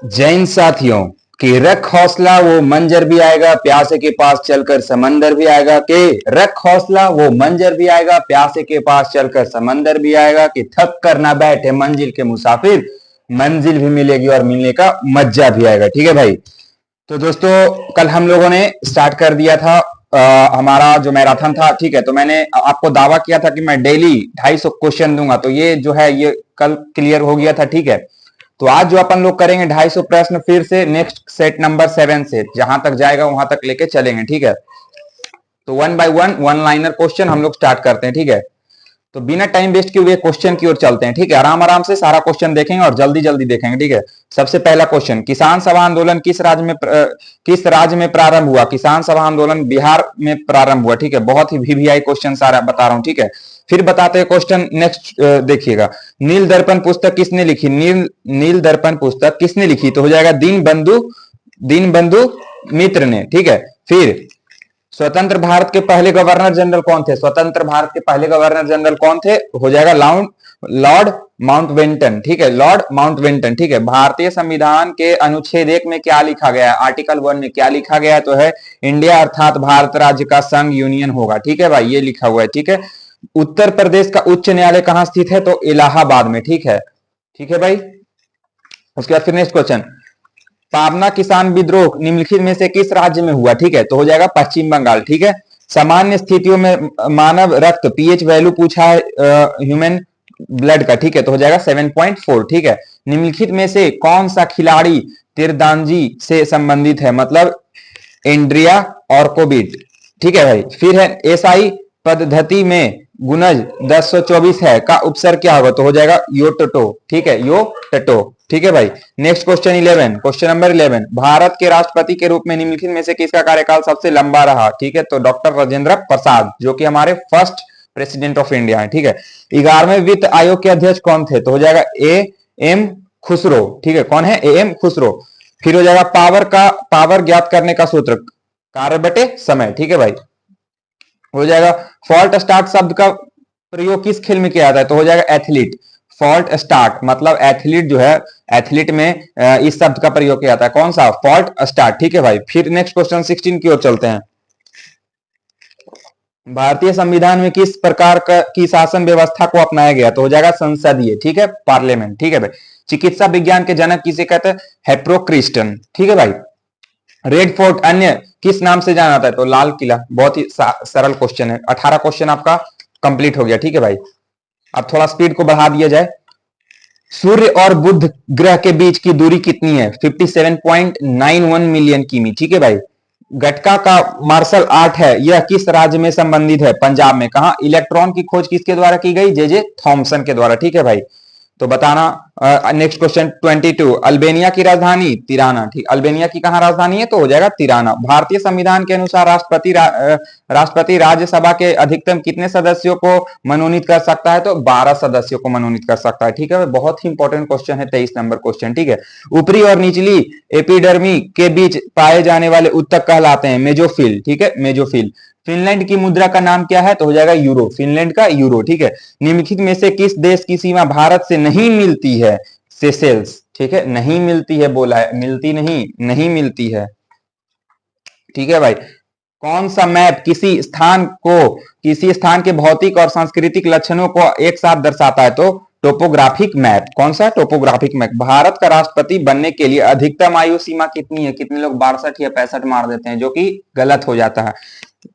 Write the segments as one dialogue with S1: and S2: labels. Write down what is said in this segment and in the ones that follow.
S1: जैन साथियों कि रख हौसला वो मंजर भी आएगा, प्यासे के पास चलकर समंदर भी आएगा। कि रख हौसला वो मंजर भी आएगा, प्यासे के पास चलकर समंदर भी आएगा। कि थक कर ना बैठे मंजिल के मुसाफिर, मंजिल भी मिलेगी और मिलने का मजा भी आएगा। ठीक है भाई। तो दोस्तों कल हम लोगों ने स्टार्ट कर दिया था हमारा जो मैराथन था। ठीक है, तो मैंने आपको दावा किया था कि मैं डेली 250 क्वेश्चन दूंगा, तो ये जो है ये कल क्लियर हो गया था। ठीक है, तो आज जो अपन लोग करेंगे 250 प्रश्न फिर से नेक्स्ट सेट नंबर 7 से जहां तक जाएगा वहां तक लेके चलेंगे। ठीक है, तो one by one liner question हम लोग स्टार्ट करते हैं। ठीक है, तो बिना टाइम वेस्ट किए हुए क्वेश्चन की ओर चलते हैं। ठीक है, आराम आराम से सारा क्वेश्चन देखेंगे और जल्दी जल्दी देखेंगे। ठीक है, सबसे पहला क्वेश्चन, किसान सभा आंदोलन किस राज्य में प्रारंभ हुआ? किसान सभा आंदोलन बिहार में प्रारंभ हुआ। ठीक है, बहुत ही वीवीआई क्वेश्चन सारा बता रहा हूं। ठीक है, फिर बताते हैं क्वेश्चन नेक्स्ट। देखिएगा, नील दर्पण पुस्तक किसने लिखी? नील दर्पण पुस्तक किसने लिखी? तो हो जाएगा दीन बंधु मित्र ने। ठीक है, फिर स्वतंत्र भारत के पहले गवर्नर जनरल कौन थे? स्वतंत्र भारत के पहले गवर्नर जनरल कौन थे? हो जाएगा लॉर्ड माउंटबेटन। ठीक है, लॉर्ड माउंटबेटन। ठीक है, भारतीय संविधान के अनुच्छेद 1 में क्या लिखा गया है? आर्टिकल 1 में क्या लिखा गया है? तो है इंडिया अर्थात भारत राज्य का संघ यूनियन होगा। ठीक है भाई, ये लिखा हुआ है। ठीक है, उत्तर प्रदेश का उच्च न्यायालय कहां स्थित है? तो इलाहाबाद में। ठीक है, ठीक है भाई। उसके बाद फिर नेक्स्ट क्वेश्चन, पाबना किसान विद्रोह निम्नलिखित में से किस राज्य में हुआ? ठीक है, तो हो जाएगा पश्चिम बंगाल। ठीक है, सामान्य स्थितियों में मानव रक्त पीएच वैल्यू पूछा है ह्यूमन ब्लड का। ठीक है, तो हो जाएगा 7.4। ठीक है, निम्नलिखित में से कौन सा खिलाड़ी तीरंदाजी से संबंधित है? मतलब एंड्रिया ऑर्कोबिट। ठीक है भाई, फिर है एसआई पद्धति में गुणज 1024 है का उपसर क्या होगा? तो हो जाएगा योटटो। ठीक है, योटटो। ठीक है भाई, next question 11, question number 11, Bharat के राष्ट्रपति के रूप में निम्नलिखित में से किसका कार्यकाल सबसे लंबा रहा? ठीक है, तो डॉक्टर राजेंद्र प्रसाद, जो कि हमारे फर्स्ट प्रेसिडेंट ऑफ इंडिया है। ठीक है, 11वें वित्त आयोग के अध्यक्ष कौन थे? तो हो जाएगा ए एम खुसरो। ठीक है, कौन है? A M Khusro. फिर हो जाएगा पावर ज्ञात करने का सूत्र कार्य बटे समय। ठीक है भाई, हो जाएगा फॉल्ट स्टार्ट शब्द का प्रयोग किस खेल में किया जाता है? तो हो जाएगा एथलीट। फॉल्ट स्टार्ट मतलब एथलीट जो है, एथलीट में इस शब्द का प्रयोग किया जाता है। कौन सा? Fault start. ठीक है भाई, फिर नेक्स्ट क्वेश्चन 16 की ओर चलते हैं। भारतीय संविधान में किस प्रकार की शासन व्यवस्था को अपनाया गया? तो हो जाएगा संसदीय। ठीक है, पार्लियामेंट। ठीक है भाई, चिकित्सा विज्ञान के जनक किसे कहते हैं? हिप्पोक्रेटस। ठीक है भाई, रेड फोर्ट अन्य किस नाम से जाना जाता है? तो लाल किला। बहुत ही सरल क्वेश्चन है। 18 क्वेश्चन आपका कंप्लीट हो गया। ठीक है भाई, अब थोड़ा स्पीड को बढ़ा दिया जाए। सूर्य और बुध ग्रह के बीच की दूरी कितनी है? 57.91 मिलियन किमी। ठीक है भाई, गटका का मार्शल आर्ट है, यह किस राज्य में संबंधित है? पंजाब में। कहा? इलेक्ट्रॉन की खोज किसके द्वारा की गई? जे थॉमसन के द्वारा। ठीक है भाई, तो बताना। नेक्स्ट क्वेश्चन 22, अल्बेनिया की राजधानी तिराना। ठीक, अल्बेनिया की कहां राजधानी है? तो हो जाएगा तिराना। भारतीय संविधान के अनुसार राष्ट्रपति राज्यसभा के अधिकतम कितने सदस्यों को मनोनीत कर सकता है? तो 12 सदस्यों को मनोनीत कर सकता है। ठीक है, बहुत ही इंपॉर्टेंट क्वेश्चन है, 23 नंबर क्वेश्चन। ठीक है, ऊपरी और निचली एपिडर्मी के बीच पाए जाने वाले उत्तक कहलाते हैं मेजोफिल। ठीक है, मेजोफिल। फिनलैंड की मुद्रा का नाम क्या है? तो हो जाएगा यूरो। फिनलैंड का यूरो। ठीक है, निम्नलिखित में से किस देश की सीमा भारत से नहीं मिलती है? सेशेल्स। ठीक है, नहीं मिलती है बोला है, मिलती नहीं, नहीं मिलती है। ठीक है भाई, कौन सा मैप किसी स्थान के भौतिक और सांस्कृतिक लक्षणों को एक साथ दर्शाता है? तो टोपोग्राफिक मैप। कौन सा? Topographic map. भारत का राष्ट्रपति बनने के लिए अधिकतम आयु सीमा कितनी है? कितने लोग 62 या 65 मार देते हैं, जो कि गलत हो जाता है।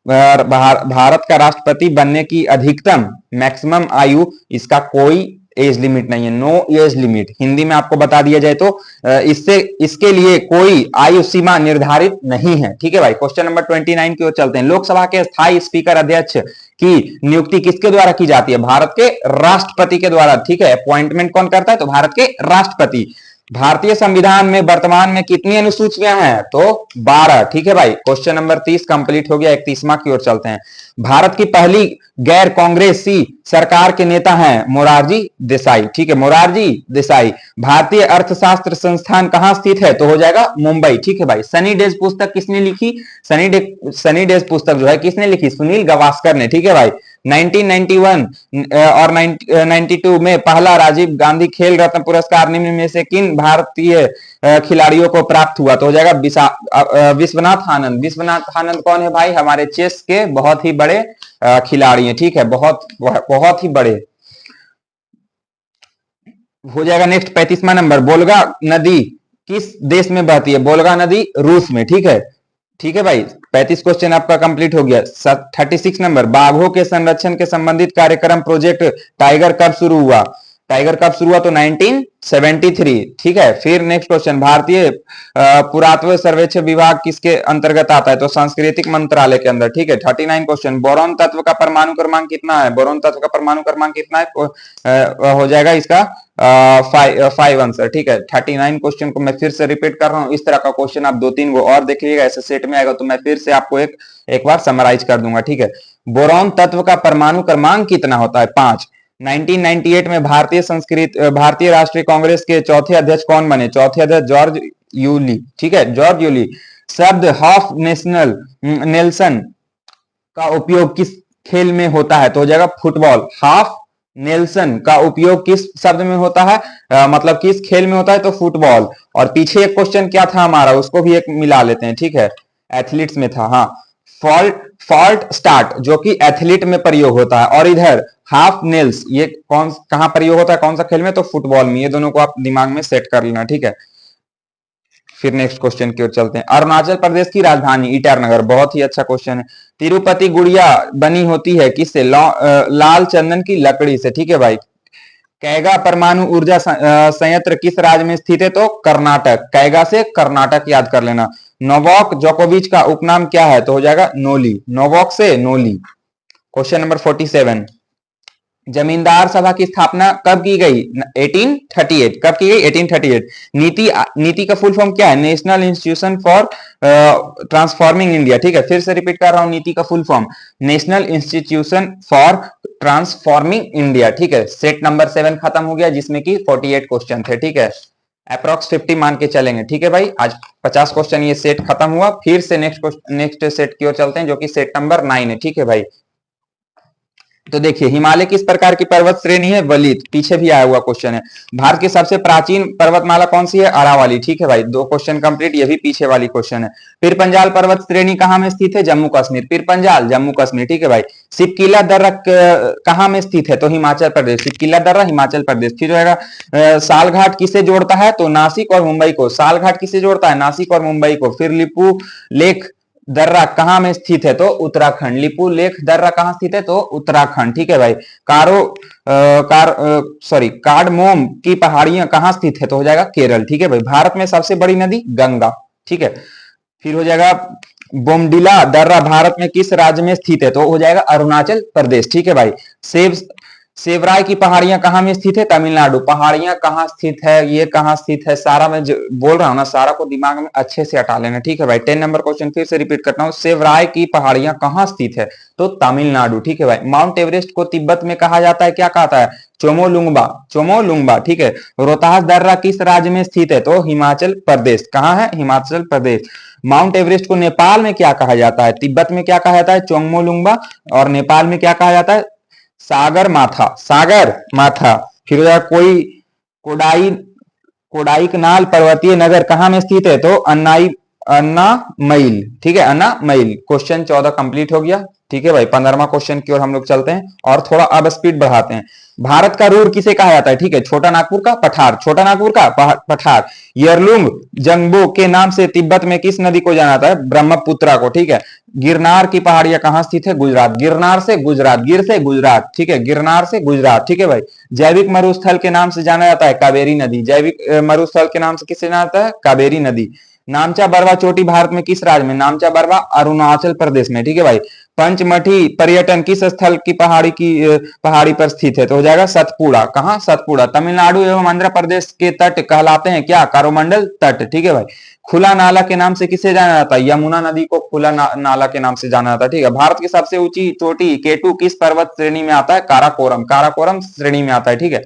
S1: भारत का राष्ट्रपति बनने की अधिकतम मैक्सिमम आयु, इसका कोई एज लिमिट नहीं है, नो एज लिमिट। हिंदी में आपको बता दिया जाए तो इसके लिए कोई आयु सीमा निर्धारित नहीं है। ठीक है भाई, क्वेश्चन नंबर 29 की ओर चलते हैं। लोकसभा के स्थायी स्पीकर अध्यक्ष की नियुक्ति किसके द्वारा की जाती है? भारत के राष्ट्रपति के द्वारा। ठीक है, अपॉइंटमेंट कौन करता है? तो भारत के राष्ट्रपति। भारतीय संविधान में वर्तमान में कितनी अनुसूचियां हैं? तो 12। ठीक है भाई, क्वेश्चन नंबर 30 कंप्लीट हो गया। 31वां की ओर चलते हैं। भारत की पहली गैर कांग्रेसी सरकार के नेता हैं मोरारजी देसाई। ठीक है, मोरारजी देसाई। भारतीय अर्थशास्त्र संस्थान कहां स्थित है? तो हो जाएगा मुंबई। ठीक है भाई, सनी डेज पुस्तक किसने लिखी? सनी डेज पुस्तक जो है किसने लिखी? सुनील गावस्कर ने। ठीक है भाई, 1991 और 92 में पहला राजीव गांधी खेल रत्न पुरस्कार निम्न में से किन भारतीय खिलाड़ियों को प्राप्त हुआ? तो हो जाएगा विश्वनाथ आनंद। विश्वनाथ आनंद कौन है भाई? हमारे चेस के बहुत ही बड़े खिलाड़ी हैं, ठीक है, बहुत बहुत ही बड़े। हो जाएगा नेक्स्ट 35वां नंबर, बोल्गा नदी किस देश में बहती है? बोल्गा नदी रूस में, ठीक है, ठीक है भाई। 35 क्वेश्चन आपका कंप्लीट हो गया। 36 नंबर, बाघों के संरक्षण के संबंधित कार्यक्रम प्रोजेक्ट टाइगर कब शुरू हुआ? टाइगर कब शुरू हुआ? तो 1973, ठीक है। फिर नेक्स्ट क्वेश्चन, भारतीय पुरातत्व सर्वेक्षण विभाग किसके अंतर्गत आता है? तो सांस्कृतिक मंत्रालय के अंदर, ठीक है। 39 क्वेश्चन, बोरॉन तत्व का परमाणु क्रमांक कितना है? बोरॉन तत्व का परमाणु क्रमांक कितना है? हो जाएगा इसका 5 आंसर, ठीक है। 39 क्वेश्चन को मैं फिर से रिपीट कर रहा हूं। इस तरह का क्वेश्चन आप 2-3 को और देख लीजिएगा, ऐसे सेट में आएगा तो मैं फिर से आपको एक बार समराइज कर दूंगा, ठीक है। बोरॉन तत्व का परमाणु क्रमांक कितना होता है? 5। 1998 में भारतीय राष्ट्रीय कांग्रेस के चौथे अध्यक्ष कौन बने? चौथे अध्यक्ष जॉर्ज यूली, ठीक है, जॉर्ज यूली। शब्द हाफ नेल्सन का उपयोग किस खेल में होता है? तो हो जाएगा फुटबॉल। हाफ नेल्सन का उपयोग किस शब्द में होता है? मतलब किस खेल में होता है? तो फुटबॉल। और पीछे एक क्वेश्चन क्या था हमारा, उसको भी एक मिला लेते हैं, ठीक है, एथलीट्स में था, हाँ। फॉल्ट स्टार्ट जो कि एथलीट में प्रयोग होता है, और इधर हाफ नेल्स ये कहां प्रयोग होता है, कौन सा खेल में? तो फुटबॉल में। ये दोनों को आप दिमाग में सेट कर लेना, ठीक है। फिर नेक्स्ट क्वेश्चन की ओर चलते हैं। अरुणाचल प्रदेश की राजधानी ईटानगर, बहुत ही अच्छा क्वेश्चन है। तिरुपति गुड़िया बनी होती है किससे? लाल चंदन की लकड़ी से, ठीक है भाई। कैगा परमाणु ऊर्जा संयंत्र किस राज्य में स्थित है? तो कर्नाटक। कैगा से कर्नाटक याद कर लेना। नोवाक जोकोविच का उपनाम क्या है? तो हो जाएगा नोली। नोवाक से नोली। क्वेश्चन नंबर 47, जमींदार सभा की स्थापना कब की गई? 1838। कब की गई? 1838। नीति का फुल फॉर्म क्या है? National institution for transforming India, ठीक है। फिर से रिपीट कर रहा हूं, नीति का full form national institution for transforming India, ठीक है। सेट नंबर 7 खत्म हो गया, जिसमें कि 48 क्वेश्चन थे, ठीक है। अप्रॉक्स 50 मान के चलेंगे, ठीक है भाई। आज 50 क्वेश्चन ये सेट खत्म हुआ। फिर से नेक्स्ट सेट की ओर चलते हैं, जो कि सेट नंबर 9 है, ठीक है भाई। तो देखिए, हिमालय किस प्रकार की पर्वत श्रेणी है? वलित। पीछे भी आया हुआ क्वेश्चन है। भारत की सबसे प्राचीन पर्वतमाला कौन सी है? अरावली, ठीक है भाई। 2 क्वेश्चन कंप्लीट, ये भी पीछे वाली क्वेश्चन है। पीर पंजाल पर्वत श्रेणी कहां में स्थित है? जम्मू कश्मीर। पीर पंजाल जम्मू कश्मीर, ठीक है भाई। सिपकिला दर्रा कहां में स्थित है? तो हिमाचल प्रदेश। सिपकिला दर्रा हिमाचल प्रदेश। फिर रहेगा सालघाट किसे जोड़ता है? तो नासिक और मुंबई को। सालघाट किसे जोड़ता है? नासिक और मुंबई को। फिर लिपू लेख दर्रा कहां में स्थित है? तो उत्तराखंड। लिपू लेख दर्रा कहां स्थित है? तो उत्तराखंड, ठीक है भाई। कार्डमोम की पहाड़ियां कहां स्थित है? तो हो जाएगा केरल, ठीक है भाई। भारत में सबसे बड़ी नदी गंगा, ठीक है। फिर हो जाएगा बोमडिला दर्रा भारत में किस राज्य में स्थित है? तो हो जाएगा अरुणाचल प्रदेश, ठीक है भाई। सेवराय की पहाड़ियां कहां में स्थित है? तमिलनाडु। पहाड़ियां कहां स्थित है, ये कहां स्थित है, सारा मैं बोल रहा हूं ना, सारा को दिमाग में अच्छे से हटा लेना, ठीक है भाई। 10 नंबर क्वेश्चन फिर से रिपीट करता हूं। सेवराय की पहाड़ियां कहां स्थित है? तो तमिलनाडु, ठीक है भाई। माउंट एवरेस्ट को तिब्बत में कहा जाता है, क्या कहता है? चोमोलुंगबा। चोमोलुंगबा, ठीक है। रोहतास दर्रा किस राज्य में स्थित है? तो हिमाचल प्रदेश। कहां है? हिमाचल प्रदेश। माउंट एवरेस्ट को नेपाल में क्या कहा जाता है? तिब्बत में क्या कहा जाता है? चोंगमोलुंगबा। और नेपाल में क्या कहा जाता है? सागर माथा। सागर माथा। फिर कोडाई कोडाईकनाल पर्वतीय नगर कहां में स्थित है? तो अन्नामईल, ठीक है, अन्नामईल। क्वेश्चन 14 कंप्लीट हो गया, ठीक है भाई। 15वां क्वेश्चन की ओर हम लोग चलते हैं और थोड़ा अब स्पीड बढ़ाते हैं। भारत का रूर किसे कहा जाता है? ठीक है, छोटा नागपुर का पठार। छोटा नागपुर का पठार। यरलुंग जंगबो के नाम से तिब्बत में किस नदी को जाना जाता है? ब्रह्मपुत्रा को, ठीक है। गिरनार की पहाड़ियां कहां स्थित है? गुजरात। गिरनार से गुजरात, गिर से गुजरात, ठीक है, गिरनार से गुजरात, ठीक है भाई। जैविक मरुस्थल के नाम से जाना जाता है कावेरी नदी। जैविक मरुस्थल के नाम से किससे जाना जाता है? कावेरी नदी। नामचा बरवा चोटी भारत में किस राज्य में? नामचा बरवा अरुणाचल प्रदेश में, ठीक है भाई। पंचमठी पर्यटन किस स्थल की पहाड़ी पर स्थित है? तो हो जाएगा सतपुड़ा। कहां? सतपुड़ा। तमिलनाडु एवं आंध्र प्रदेश के तट कहलाते हैं क्या? कारोमंडल तट, ठीक है भाई। खुला नाला के नाम से किसे जाना जाता है? यमुना नदी को खुला नाला के नाम से जाना जाता है, ठीक है। भारत की सबसे ऊंची चोटी केटू किस पर्वत श्रेणी में आता है? काराकोरम। काराकोरम श्रेणी में आता है, ठीक है।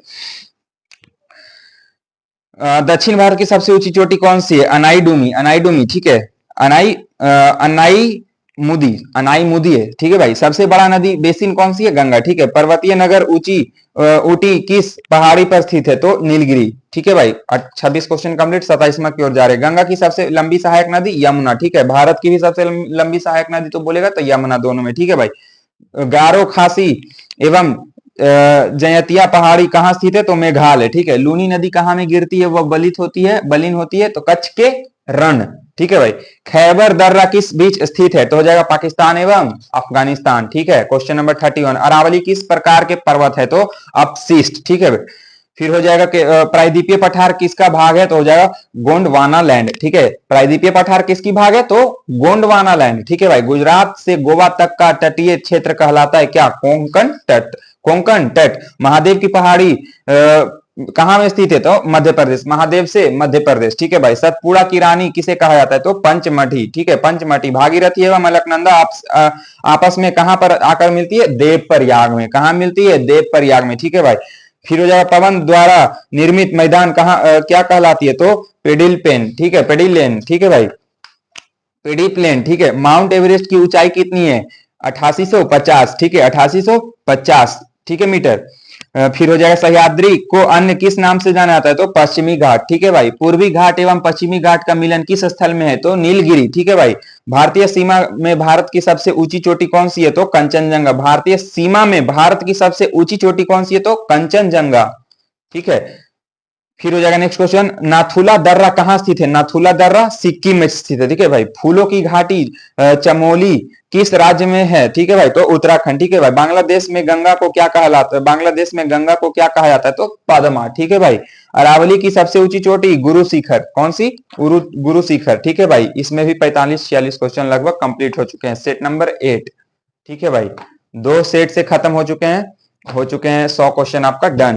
S1: दक्षिण भारत की सबसे ऊंची चोटी कौन सी है? अनाईडुमी। अनाईडुमी, ठीक है। अनाई मुदी, अनाई मुदी है, ठीक है भाई। सबसे बड़ा नदी बेसिन कौन सी है? गंगा, ठीक है। पर्वतीय नगर ऊटी किस पहाड़ी पर स्थित है? तो नीलगिरी, ठीक है भाई। 26 क्वेश्चन कंप्लीट, 27वां की ओर जा रहे। गंगा की सबसे लंबी सहायक नदी यमुना, ठीक है। भारत की भी सबसे लंबी सहायक नदी तो बोलेगा तो यमुना, दोनों में, ठीक है भाई। गारो खासी एवं जयतिया पहाड़ी कहाँ स्थित है? तो मेघालय, ठीक है। लूनी नदी कहाँ में गिरती है? वह बलीन होती है तो कच्छ के रण, ठीक है भाई। खैबर दर्रा किस बीच स्थित है? तो हो जाएगा पाकिस्तान एवं अफगानिस्तान, ठीक है। क्वेश्चन नंबर 31, अरावली किस प्रकार के पर्वत है? तो अपशिष्ट, ठीक है। फिर हो जाएगा कि प्रायद्वीपीय पठार किसका भाग है? तो हो जाएगा गोंडवाना लैंड, ठीक है। प्रायद्वीपीय पठार किसकी भाग है? तो गोंडवाना लैंड, ठीक है भाई। गुजरात से गोवा तक का तटीय क्षेत्र कहलाता है क्या? कोंकण तट, कोंकण तट। महादेव की पहाड़ी कहां में स्थित है? तो मध्य प्रदेश, महादेव से मध्य प्रदेश, ठीक है भाई। सतपुड़ा की रानी किसे कहा जाता है? तो पंचमढ़ी, ठीक है, पंचमढ़ी। भागीरथी एवं अलकनंदा आपस में कहां पर आकर मिलती है? देवप्रयाग में। कहां मिलती है? देवप्रयाग में, ठीक है भाई। फिर हो जाएगा पवन द्वारा निर्मित मैदान क्या कहलाती है? तो पेडिल पेन, ठीक है, पेडिल लेन, ठीक है भाई, पेडी प्लेन, ठीक है। माउंट एवरेस्ट की ऊंचाई कितनी है? 8850, ठीक है, 8850, ठीक है, मीटर। फिर हो जाएगा सह्याद्री को अन्य किस नाम से जाना जाता है? तो पश्चिमी घाट, ठीक है भाई। पूर्वी घाट एवं पश्चिमी घाट का मिलन किस स्थल में है? तो नीलगिरी, ठीक है भाई। भारतीय सीमा में भारत की सबसे ऊंची चोटी कौन सी है? तो कंचनजंगा। भारतीय सीमा में भारत की सबसे ऊंची चोटी कौन सी है? तो कंचनजंगा, ठीक है। फिर हो जाएगा नेक्स्ट क्वेश्चन, नाथुला दर्रा कहां स्थित है? नाथुला दर्रा सिक्किम में स्थित है, ठीक है भाई। फूलों की घाटी चमोली किस राज्य में है? ठीक है भाई, तो उत्तराखंड, ठीक है भाई। बांग्लादेश में गंगा को क्या कहलाता है? बांग्लादेश में गंगा को क्या कहा जाता है? तो पद्मा, ठीक है भाई। अरावली की सबसे ऊंची चोटी गुरु शिखर, कौन सी? गुरु शिखर, ठीक है भाई। इसमें भी 45-46 क्वेश्चन लगभग कंप्लीट हो चुके हैं। सेट नंबर 8, ठीक है भाई। 2 सेट से खत्म हो चुके हैं 100 क्वेश्चन आपका डन।